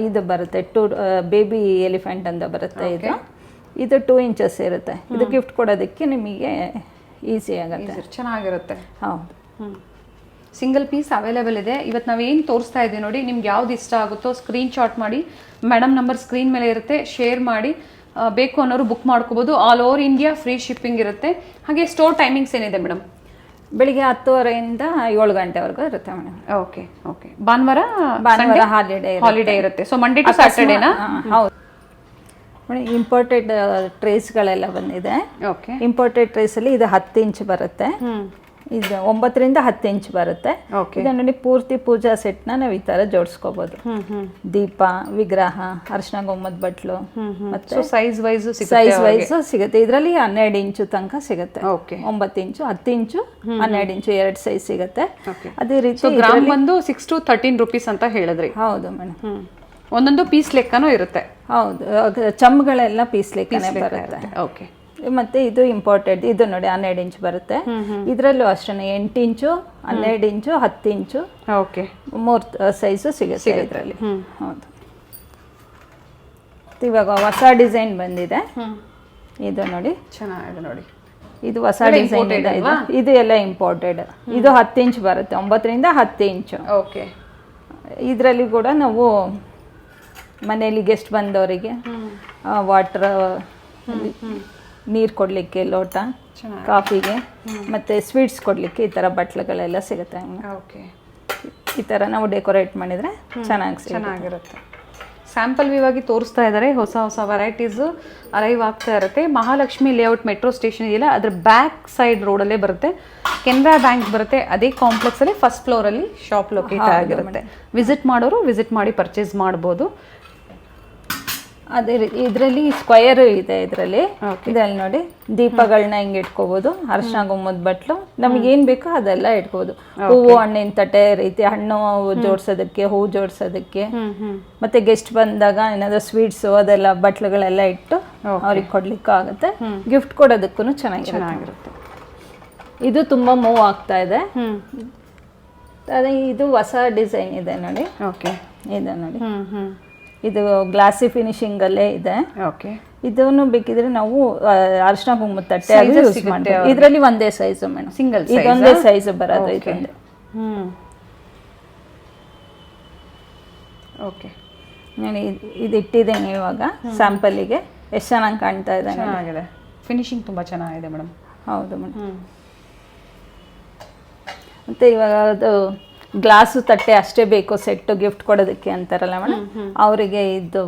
ಇದು ಬರುತ್ತೆ. 2 ಬೇಬಿ ಎಲಿಫೆಂಟ್ ಅಂತ ಬರುತ್ತೆ ಇದು. ಇದು 2 ಇಂಚಸ್ ಇರುತ್ತೆ. ಇದು ಗಿಫ್ಟ್ ಕೊಡೋದಕ್ಕೆ ನಿಮಗೆ ಈಸಿ ಆಗುತ್ತೆ, ಚೆನ್ನಾಗಿರುತ್ತೆ. ಹೌದು, ಸಿಂಗಲ್ ಪೀಸ್ ಅವೈಲೇಬಲ್ ಇದೆ. ಇವತ್ತು ನಾವೇನು ತೋರಿಸ್ತಾ ಇದ್ದೀವಿ ನೋಡಿ, ನಿಮ್ಗೆ ಯಾವ್ದು ಇಷ್ಟ ಆಗುತ್ತೋ ಸ್ಕ್ರೀನ್ ಶಾಟ್ ಮಾಡಿ, ಮೇಡಮ್ ನಂಬರ್ ಸ್ಕ್ರೀನ್ ಮೇಲೆ ಇರುತ್ತೆ, ಶೇರ್ ಮಾಡಿ. ಬೇಕು ಅನ್ನೋರು ಬುಕ್ ಮಾಡ್ಕೋಬಹುದು. All over India free shipping ಇರುತ್ತೆ. ಹಾಗೆ ಸ್ಟೋರ್ ಟೈಮಿಂಗ್ಸ್ ಏನಿದೆ ಮೇಡಮ್? ಬೆಳಿಗ್ಗೆ 10:30 7 ಗಂಟೆವರೆಗೂ ಇರುತ್ತೆ ಮೇಡಮ್. Okay, okay. ಭಾನುವಾರ ಹಾಲಿಡೇ ಇರುತ್ತೆ. ಸೊ ಮಂಡೇ ಟು ಸ್ಯಾಟರ್ಡೇನಾ? ಹೌದು ಮೇಡಮ್. ಇಂಪೋರ್ಟೆಡ್ ಟ್ರೇಸ್ಗಳೆಲ್ಲ ಬಂದಿದೆ. ಓಕೆ, ಇಂಪೋರ್ಟೆಡ್ ಟ್ರೇಸ್ ಅಲ್ಲಿ ಇದು 10 ಇಂಚ್ ಬರುತ್ತೆ. ಇದು 9 ರಿಂದ 10 ಇಂಚ್ ಬರುತ್ತೆ. ಇದು ನೋಡಿ ಪೂರ್ತಿ ಪೂಜಾ ಸೆಟ್ನ ನಾವು ಈ ತರ ಜೋಡಿಸ್ಕೋಬಹುದು. ದೀಪ, ವಿಗ್ರಹ, ಅರಿಶಿನ ಗೊಂಬದ ಬಟ್ಲು, ಮತ್ತೆ ಸೈಜ್ ವೈಸ್ ಸಿಗುತ್ತೆ. ಇದರಲ್ಲಿ 12 ಇಂಚು ತನಕ ಸಿಗುತ್ತೆ. 9 ಇಂಚು, 10 ಇಂಚು, 12 ಇಂಚು 2 ಸೈಜ್ ಸಿಗುತ್ತೆ. ಅದೇ ರೀತಿ ಗ್ರಾಮ್ ಬಂದು 6 to 13 rupees ಅಂತ ಹೇಳಿದ್ರಿ. ಹೌದು ಮೇಡಮ್. ಒಂದೊಂದು ಪೀಸ್ ಲೆಕ್ಕನೂ ಇರುತ್ತೆ. ಹೌದು, ಚಮ್ಗಳೆಲ್ಲ ಪೀಸ್ ಲೆಕ್ಕನೇ ಬರುತ್ತೆ. ಓಕೆ. ಮತ್ತೆ ಇದು ಇಂಪಾರ್ಟೆಂಟ್, ಇದು ನೋಡಿ 12 ಇಂಚ್ ಬರುತ್ತೆ. ಇದರಲ್ಲೂ ಅಷ್ಟೇ 8 ಇಂಚು, 12 ಇಂಚು, 10 ಇಂಚು, ಓಕೆ, 3 ಸೈಜು ಸಿಗುತ್ತೆ ಇದರಲ್ಲಿ. ಹೌದು. ಇವಾಗ ಹೊಸ ಡಿಸೈನ್ ಬಂದಿದೆ. ಇದು ನೋಡಿ ಚೆನ್ನಾಗಿದೆ ನೋಡಿ. ಇದು ಹೊಸ ಡಿಸೈನ್ ಇದೆ. ಇದು ಎಲ್ಲ ಇಂಪೋರ್ಟೆಡ್. ಇದು 10 ಇಂಚ್ ಬರುತ್ತೆ, 9 ರಿಂದ 10 ಇಂಚು. ಓಕೆ. ಇದರಲ್ಲಿ ಕೂಡ ನಾವು ಮನೆಯಲ್ಲಿ ಗೆಸ್ಟ್ ಬಂದವರಿಗೆ ವಾಟರ್, ನೀರು ಕೊಡಲಿಕ್ಕೆ ಲೋಟ, ಕಾಫಿಗೆ, ಮತ್ತು ಸ್ವೀಟ್ಸ್ ಕೊಡಲಿಕ್ಕೆ ಈ ಥರ ಬಟ್ಲುಗಳೆಲ್ಲ ಸಿಗುತ್ತೆ. ಓಕೆ. ಈ ಥರ ನಾವು ಡೆಕೋರೇಟ್ ಮಾಡಿದರೆ ಚೆನ್ನಾಗಿರುತ್ತೆ. ಸ್ಯಾಂಪಲ್ ವ್ಯೂ ಆಗಿ ತೋರಿಸ್ತಾ ಇದ್ದಾರೆ. ಹೊಸ ಹೊಸ ವೆರೈಟೀಸು ಅರೈವ್ ಆಗ್ತಾ ಇರುತ್ತೆ. ಮಹಾಲಕ್ಷ್ಮಿ ಲೇಔಟ್ ಮೆಟ್ರೋ ಸ್ಟೇಷನ್ ಇದೆಯಲ್ಲ, ಅದ್ರ ಬ್ಯಾಕ್ ಸೈಡ್ ರೋಡಲ್ಲೇ ಬರುತ್ತೆ. ಕೆನರಾ ಬ್ಯಾಂಕ್ ಬರುತ್ತೆ. ಅದೇ ಕಾಂಪ್ಲೆಕ್ಸಲ್ಲಿ ಫಸ್ಟ್ ಫ್ಲೋರಲ್ಲಿ ಶಾಪ್ ಲೊಕೇಟ್ ಆಗಿರುತ್ತೆ. ವಿಸಿಟ್ ಮಾಡೋರು ವಿಸಿಟ್ ಮಾಡಿ ಪರ್ಚೇಸ್ ಮಾಡ್ಬೋದು. ಅದೇ ರೀತಿ ಇದರಲ್ಲಿ ಸ್ಕ್ವಯರ್ ಇದೆ. ಇದರಲ್ಲಿ ನೋಡಿ ದೀಪಗಳನ್ನ ಹಿಂಗೆ ಇಟ್ಕೋಬಹುದು. ಅರಿಶಿನ ಗೊಂಬದ ಬಟ್ಲು, ನಮ್ಗೆ ಏನ್ ಬೇಕೋ ಅದೆಲ್ಲ ಇಟ್ಕೋಬಹುದು. ಹೂವು, ಹಣ್ಣಿನ ತಟ್ಟೆ ರೀತಿ ಹಣ್ಣು ಜೋಡ್ಸೋದಕ್ಕೆ, ಹೂವು ಜೋಡ್ಸೋದಕ್ಕೆ, ಮತ್ತೆ ಗೆಸ್ಟ್ ಬಂದಾಗ ಏನಾದ್ರು ಸ್ವೀಟ್ಸ್ ಅದೆಲ್ಲ ಬಟ್ಲುಗಳೆಲ್ಲ ಇಟ್ಟು ಅವ್ರಿಗೆ ಕೊಡ್ಲಿಕ್ಕೂ ಆಗುತ್ತೆ. ಗಿಫ್ಟ್ ಕೊಡೋದಕ್ಕೂ ಚೆನ್ನಾಗಿರುತ್ತೆ. ಇದು ತುಂಬಾ ಮೂವ್ ಆಗ್ತಾ ಇದೆ. ಅದೇ ಇದು ಹೊಸ ಡಿಸೈನ್ ಇದೆ ನೋಡಿ. ಓಕೆ. ಇದೆ ನೋಡಿ. ಇದು ಗ್ಲಾಸಿ ಫಿನಿಶಿಂಗ್ ಅಲ್ಲೇ ಇದೆ. ಓಕೆ. ಇದನ್ನು ಬೇಕಿದ್ರೆ ನಾವು ಅರಿಶಿನ ಕುಂಕುಮದ ತಟ್ಟೆ ಯೂಸ್ ಮಾಡ್ತೀವಿ. ಇದರಲ್ಲಿ ಒಂದೇ ಸೈಜ್ ಮೇಡಮ್, ಸಿಂಗಲ್ ಇದೊಂದೇ ಸೈಜ್ ಬರೋದು. ಇದೊಂದೇ. ಓಕೆ. ನಾನು ಇದು ಇಟ್ಟಿದ್ದೇನೆ ಇವಾಗ ಸ್ಯಾಂಪಲ್ಗೆ. ಎಷ್ಟು ಚೆನ್ನಾಗಿ ಕಾಣ್ತಾ ಇದೆ. ಚೆನ್ನಾಗಿದೆ, ಫಿನಿಶಿಂಗ್ ತುಂಬ ಚೆನ್ನಾಗಿದೆ ಮೇಡಮ್. ಹೌದು ಮೇಡಮ್. ಮತ್ತು ಇವಾಗ ಅದು ಗ್ಲಾಸು ತಟ್ಟೆ ಅಷ್ಟೇ ಬೇಕು ಸೆಟ್ಟು ಗಿಫ್ಟ್ ಕೊಡೋದಕ್ಕೆ ಅಂತಾರಲ್ಲ ಮೇಡಮ್, ಅವರಿಗೆ ಇದು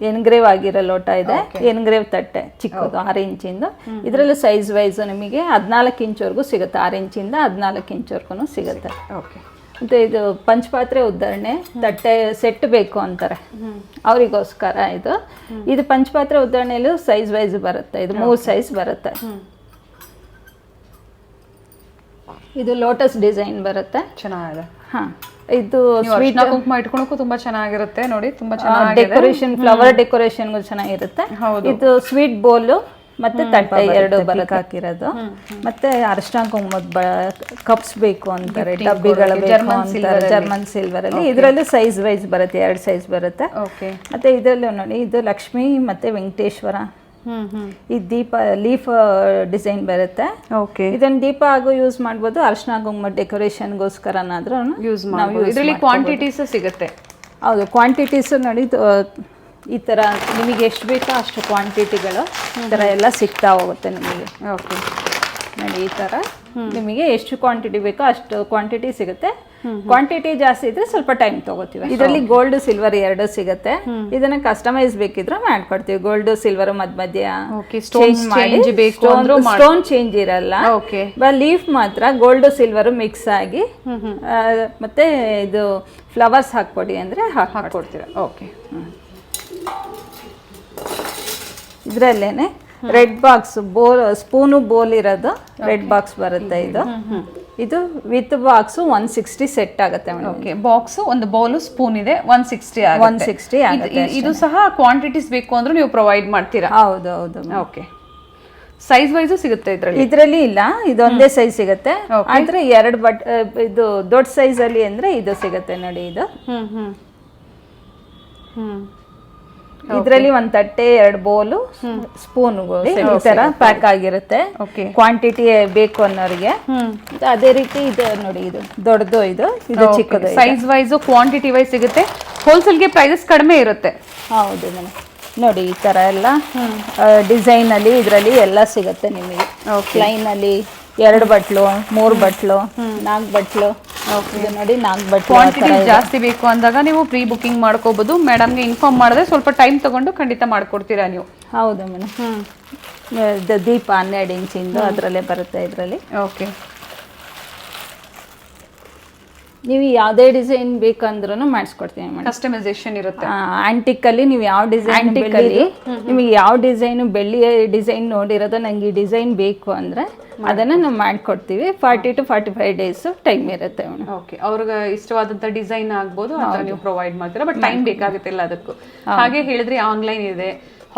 ಎನ್ಗ್ರೇವ್ ಆಗಿರೋ ಲೋಟ ಇದೆ. ಎನ್ಗ್ರೇವ್ ತಟ್ಟೆ ಚಿಕ್ಕದು 6 ಇಂಚಿಂದು. ಇದರಲ್ಲೂ ಸೈಜ್ ವೈಸ್ ನಿಮಗೆ 14 ಇಂಚ್ವರೆಗೂ ಸಿಗುತ್ತೆ. 6 ಇಂಚಿಂದ 14 ಇಂಚ್ವರೆಗೂ ಸಿಗುತ್ತೆ. ಓಕೆ. ಮತ್ತು ಇದು ಪಂಚಪಾತ್ರೆ ಉದ್ಧರಣೆ ತಟ್ಟೆ ಸೆಟ್ ಬೇಕು ಅಂತಾರೆ, ಅವರಿಗೋಸ್ಕರ ಇದು. ಇದು ಪಂಚಪಾತ್ರೆ ಉದ್ಧರಣೆಯಲ್ಲೂ ಸೈಜ್ ವೈಸ್ ಬರುತ್ತೆ. ಇದು 3 ಸೈಜ್ ಬರುತ್ತೆ. ಇದು ಲೋಟಸ್ ಡಿಸೈನ್ ಬರುತ್ತೆ. ಚೆನ್ನಾಗಿದೆ. ಇದು ಸ್ವೀಟ್ ಕುಂಕುಮ ಇಟ್ಕೊಳಕ್ಕೂ ತುಂಬಾ ಚೆನ್ನಾಗಿರುತ್ತೆ ನೋಡಿ. ತುಂಬಾ ಚೆನ್ನಾಗಿದೆ. ಡೆಕೋರೇಷನ್, ಫ್ಲವರ್ ಡೆಕೋರೇಷನ್ಗೂ ಚೆನ್ನಾಗಿರುತ್ತೆ. ಇದು ಸ್ವೀಟ್ ಬೋಲು ಮತ್ತೆ ತಟ್ಟೆ 2 ಬರುತ್ತೆ ಹಾಕಿರೋದು. ಮತ್ತೆ ಅರಿಶಿನ ಕುಂಕುಮದ ಕಪ್ಸ್ ಬೇಕು ಅಂತಾರೆ, ಡಬ್ಬಿಗಳು ಬೇಕು ಅಂತಾರೆ. ಜರ್ಮನ್ ಸಿಲ್ವರ್ ಅಲ್ಲಿ ಇದರಲ್ಲಿ ಸೈಜ್ ವೈಸ್ ಬರುತ್ತೆ, 2 ಸೈಜ್ ಬರುತ್ತೆ. ಮತ್ತೆ ಇದರಲ್ಲಿ ನೋಡಿ, ಇದು ಲಕ್ಷ್ಮಿ ಮತ್ತೆ ವೆಂಕಟೇಶ್ವರ. ಈ ದೀಪ ಲೀಫ್ ಡಿಸೈನ್ ಬರುತ್ತೆ. ಇದನ್ನ ದೀಪ ಆಗು ಯೂಸ್ ಮಾಡ್ಬೋದು. ಅರಿಶಿನ ಕುಂಕುಮ ಡೆಕೋರೇಷನ್ಗೋಸ್ಕರನಾದ್ರೂ ಯೂಸ್ ಮಾಡ್ಬೋದು. ಇದರಲ್ಲಿ ಕ್ವಾಂಟಿಟೀಸ್ ಸಿಗುತ್ತೆ. ಹೌದು, ಕ್ವಾಂಟಿಟೀಸ್ ನೋಡಿ ಈ ಥರ ನಿಮಗೆ ಎಷ್ಟು ಬೇಕೋ ಅಷ್ಟು ಕ್ವಾಂಟಿಟಿಗಳು ಈ ಥರ ಎಲ್ಲ ಸಿಗ್ತಾ ಹೋಗುತ್ತೆ ನಿಮಗೆ. ಓಕೆ ನೋಡಿ, ಈ ಥರ ನಿಮಗೆ ಎಷ್ಟು ಕ್ವಾಂಟಿಟಿ ಬೇಕೋ ಅಷ್ಟು ಕ್ವಾಂಟಿಟಿ ಸಿಗುತ್ತೆ. ಕ್ವಾಂಟಿಟಿ ಜಾಸ್ತಿ ಇದ್ರೆ ಸ್ವಲ್ಪ ಟೈಮ್ ತಗೋತೀವಿ. ಇದರಲ್ಲಿ ಗೋಲ್ಡ್ ಸಿಲ್ವರ್ 2 ಸಿಗುತ್ತೆ. ಇದನ್ನ ಕಸ್ಟಮೈಸ್ ಬೇಕಿದ್ರೆ ಮಾಡ್ಕೊಡ್ತೀವಿ. ಗೋಲ್ಡ್ ಸಿಲ್ವರ್ ಮಧ್ಯ ಸ್ಟೋನ್ ಚೇಂಜ್ ಇರಲ್ಲ. ಲೀಫ್ ಮಾತ್ರ ಗೋಲ್ಡ್ ಸಿಲ್ವರ್ ಮಿಕ್ಸ್ ಆಗಿ ಮತ್ತೆ ಇದು ಫ್ಲವರ್ಸ್ ಹಾಕ್ಕೊಡಿ ಅಂದ್ರೆ ಹಾಕೊಡ್ತೀವಿ. ಓಕೆ. ಇದರಲ್ಲೇನೆ ರೆಡ್ ಬಾಕ್ಸ್ ಬೋಲ್, ಸ್ಪೂನು ಬೋಲ್ ಇರೋದು ರೆಡ್ ಬಾಕ್ಸ್ ಬರುತ್ತೆ. ಇದು ವಿತ್ ಬಾಕ್ಸ್ 160 ಸೆಟ್ ಆಗುತ್ತೆ. ಓಕೆ. ಬಾಕ್ಸ್, ಒಂದು ಬೌಲ್, ಸ್ಪೂನ್ ಇದೆ, 160 ಆಗುತ್ತೆ. ಇದು ಸಹ ಕ್ವಾಂಟಿಟೀಸ್ ಬೇಕು ಅಂದ್ರೆ ನೀವು ಪ್ರೊವೈಡ್ ಮಾಡ್ತೀರಾ? ಹೌದು ಹೌದು. ಓಕೆ. ಸೈಜ್ ವೈಸ್ ಸಿಗುತ್ತೆ ಇದರಲ್ಲಿ ಇಲ್ಲ, ಇದೊಂದೇ ಸೈಜ್ ಸಿಗುತ್ತೆ. ಆದ್ರೆ 2 ಇದು ದೊಡ್ಡ ಸೈಜ್ ಅಲ್ಲಿ ಅಂದ್ರೆ ಇದು ಸಿಗುತ್ತೆ ನೋಡಿ. ಇದು ಇದರಲ್ಲಿ 1 ತಟ್ಟೆ, 2 ಬೋಲು, ಸ್ಪೂನ್ ಈ ತರ ಪ್ಯಾಕ್ ಆಗಿರುತ್ತೆ. ಕ್ವಾಂಟಿಟಿ ಬೇಕು ಅನ್ನೋರಿಗೆ. ಅದೇ ರೀತಿ ಇದು ನೋಡಿ, ಇದು ದೊಡ್ಡದು, ಇದು ಚಿಕ್ಕದು. ಸೈಜ್ ವೈಸ್ ಕ್ವಾಂಟಿಟಿ ವೈಸ್ ಸಿಗುತ್ತೆ. ಹೋಲ್ಸೇಲ್ಗೆ ಪ್ರೈಸಸ್ ಕಡಿಮೆ ಇರುತ್ತೆ. ಹೌದು ಮೇಡಮ್. ನೋಡಿ, ಈ ತರ ಎಲ್ಲ ಡಿಸೈನ್ ಅಲ್ಲಿ ಇದರಲ್ಲಿ ಎಲ್ಲ ಸಿಗುತ್ತೆ ನಿಮಗೆ. ಲೈನ್ ಅಲ್ಲಿ 2 ಬಟ್ಲು, 3 ಬಟ್ಲು, 4 ಬಟ್ಲು. ನೋಡಿ, 4 ಬಟ್ಲು. ಕ್ವಾಂಟಿಟಿ ಜಾಸ್ತಿ ಬೇಕು ಅಂದಾಗ ನೀವು ಪ್ರೀ ಬುಕಿಂಗ್ ಮಾಡ್ಕೋಬಹುದು. ಮೇಡಮ್ಗೆ ಇನ್ಫಾರ್ಮ್ ಮಾಡಿದ್ರೆ ಸ್ವಲ್ಪ ಟೈಮ್ ತಗೊಂಡು ಖಂಡಿತ ಮಾಡ್ಕೊಡ್ತೀರಾ ನೀವು? ಹೌದು ಮೇಡಮ್. ದೀಪ 12 ಇಂಚಿಂದು ಅದರಲ್ಲೇ ಬರುತ್ತೆ ಇದರಲ್ಲಿ. ಓಕೆ. ನೀವು ಯಾವುದೇ ಡಿಸೈನ್ ಬೇಕಂದ್ರೂ ಮಾಡಿಸ್ಕೊಡ್ತೀನಿ ಮೇಡಮ್. ಕಸ್ಟಮೈಸೇಷನ್ ಇರುತ್ತೆ. ಆಂಟಿಕಲ್ಲಿ ನೀವು ಯಾವ ಡಿಸೈನ್ ನಿಮಗೆ ಯಾವ ಡಿಸೈನು ಬೆಳ್ಳಿಯ ಡಿಸೈನ್ ನೋಡಿರೋದು ನಂಗೆ ಈ ಡಿಸೈನ್ ಬೇಕು ಅಂದರೆ ಅದನ್ನು ನಾವು ಮಾಡಿಕೊಡ್ತೀವಿ. 40 to 45 ಡೇಸ್ ಟೈಮ್ ಇರುತ್ತೆ ಮೇಡಮ್. ಓಕೆ, ಅವ್ರಿಗೆ ಇಷ್ಟವಾದಂಥ ಡಿಸೈನ್ ಆಗ್ಬೋದು ಅಥವಾ ನೀವು ಪ್ರೊವೈಡ್ ಮಾಡ್ತೀರಾ, ಬಟ್ ಟೈಮ್ ಬೇಕಾಗುತ್ತೆ ಎಲ್ಲ ಅದಕ್ಕೂ. ಹಾಗೆ ಹೇಳಿದ್ರೆ ಆನ್ಲೈನ್ ಇದೆ,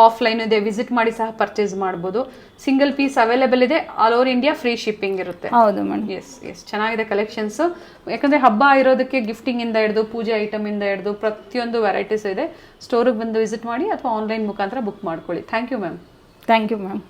ಆಫ್ಲೈನ್ ಇದೆ, ವಿಸಿಟ್ ಮಾಡಿ ಸಹ ಪರ್ಚೇಸ್ ಮಾಡ್ಬೋದು. ಸಿಂಗಲ್ ಪೀಸ್ ಅವೈಲೇಬಲ್ ಇದೆ, all over India free shipping ಇರುತ್ತೆ. ಹೌದು ಮೇಡಮ್. ಎಸ್ ಚೆನ್ನಾಗಿದೆ ಕಲೆಕ್ಷನ್ಸ್. ಯಾಕಂದ್ರೆ ಹಬ್ಬ ಇರೋದಕ್ಕೆ ಗಿಫ್ಟಿಂಗ್ ಇಂದ ಹಿಡಿದು ಪೂಜೆ ಐಟಮ್ ಇಂದ ಹಿಡಿದು ಪ್ರತಿಯೊಂದು ವೆರೈಟೀಸ್ ಇದೆ. ಸ್ಟೋರಿಗೆ ಬಂದು ವಿಸಿಟ್ ಮಾಡಿ ಅಥವಾ ಆನ್ಲೈನ್ ಮುಖಾಂತರ ಬುಕ್ ಮಾಡ್ಕೊಳ್ಳಿ. Thank you ma'am. Thank you ma'am.